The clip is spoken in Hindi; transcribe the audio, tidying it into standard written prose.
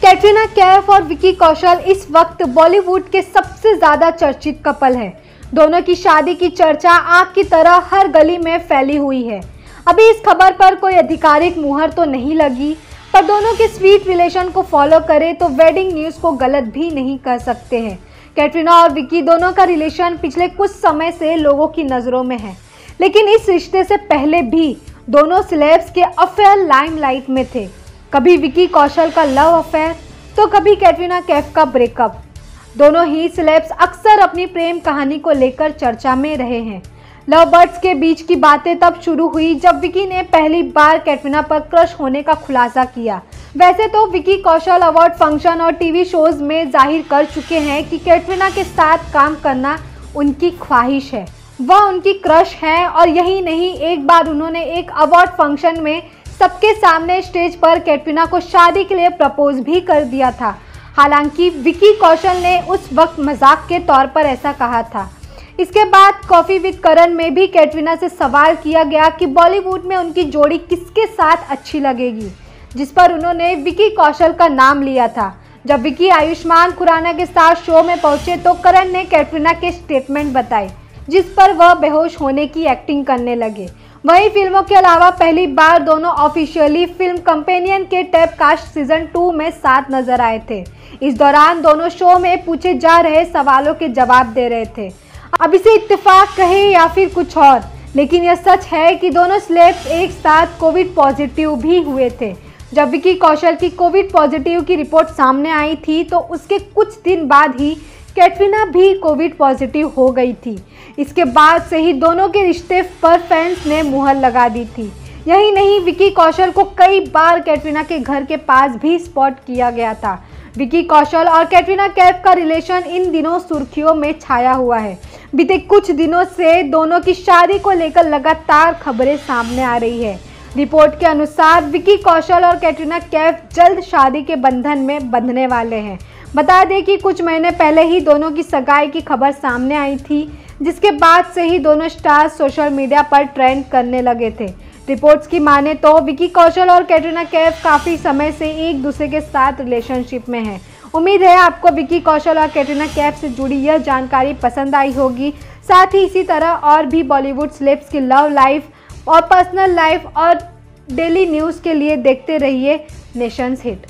कैटरीना कैफ और विकी कौशल इस वक्त बॉलीवुड के सबसे ज्यादा चर्चित कपल है। दोनों की शादी की चर्चा आग की तरह हर गली में फैली हुई है। अभी इस खबर पर कोई आधिकारिक मुहर तो नहीं लगी, पर दोनों के स्वीट रिलेशन को फॉलो करें तो वेडिंग न्यूज को गलत भी नहीं कर सकते हैं। कैटरीना और विकी दोनों का रिलेशन पिछले कुछ समय से लोगों की नज़रों में है, लेकिन इस रिश्ते से पहले भी दोनों सेलेब्स के अफेयर लाइमलाइट में थे। कभी विकी कौशल का लव अफेयर तो कभी कैटरीना कैफ का ब्रेकअप। दोनों ही सेलेब्स अक्सर अपनी प्रेम कहानी को लेकर चर्चा में रहे हैं। लव बर्ड्स के बीच की बातें तब शुरू हुई जब विकी ने पहली बार कैटरीना पर क्रश होने का खुलासा किया। वैसे तो विकी कौशल अवार्ड फंक्शन और टीवी शोज में जाहिर कर चुके हैं कि कैटरीना के साथ काम करना उनकी ख्वाहिश है, वह उनकी क्रश है। और यही नहीं, एक बार उन्होंने एक अवार्ड फंक्शन में सबके सामने स्टेज पर कैटरीना को शादी के लिए प्रपोज भी कर दिया था। हालांकि विकी कौशल ने उस वक्त मजाक के तौर पर ऐसा कहा था। इसके बाद कॉफी विद करण में भी कैटरीना से सवाल किया गया कि बॉलीवुड में उनकी जोड़ी किसके साथ अच्छी लगेगी, जिस पर उन्होंने विकी कौशल का नाम लिया था। जब विकी आयुष्मान खुराना के साथ शो में पहुंचे तो करण ने कैटरीना के स्टेटमेंट बताए, जिस पर वह बेहोश होने की एक्टिंग करने लगे। वहीं फिल्मों के अलावा पहली बार दोनों ऑफिशियली फिल्म कंपेनियन के टैप कास्ट सीजन 2 में साथ नजर आए थे। इस दौरान दोनों शो में पूछे जा रहे सवालों के जवाब दे रहे थे। अब इसे इत्तेफाक कहे या फिर कुछ और, लेकिन यह सच है कि दोनों सेलेब्स एक साथ कोविड पॉजिटिव भी हुए थे। जब विकी कौशल की कोविड पॉजिटिव की रिपोर्ट सामने आई थी तो उसके कुछ दिन बाद ही कैटरीना भी कोविड पॉजिटिव हो गई थी। इसके बाद से ही दोनों के रिश्ते पर फैंस ने मुहर लगा दी थी। यही नहीं, विकी कौशल को कई बार कैटरीना के घर के पास भी स्पॉट किया गया था। विकी कौशल और कैटरीना कैफ का रिलेशन इन दिनों सुर्खियों में छाया हुआ है। बीते कुछ दिनों से दोनों की शादी को लेकर लगातार खबरें सामने आ रही है। रिपोर्ट के अनुसार विकी कौशल और कैटरीना कैफ जल्द शादी के बंधन में बंधने वाले हैं। बता दें कि कुछ महीने पहले ही दोनों की सगाई की खबर सामने आई थी, जिसके बाद से ही दोनों स्टार्स सोशल मीडिया पर ट्रेंड करने लगे थे। रिपोर्ट्स की माने तो विकी कौशल और कैटरीना कैफ काफ़ी समय से एक दूसरे के साथ रिलेशनशिप में हैं। उम्मीद है आपको विकी कौशल और कैटरीना कैफ से जुड़ी यह जानकारी पसंद आई होगी। साथ ही इसी तरह और भी बॉलीवुड सेलेब्स की लव लाइफ और पर्सनल लाइफ और डेली न्यूज़ के लिए देखते रहिए नेशंस हिट।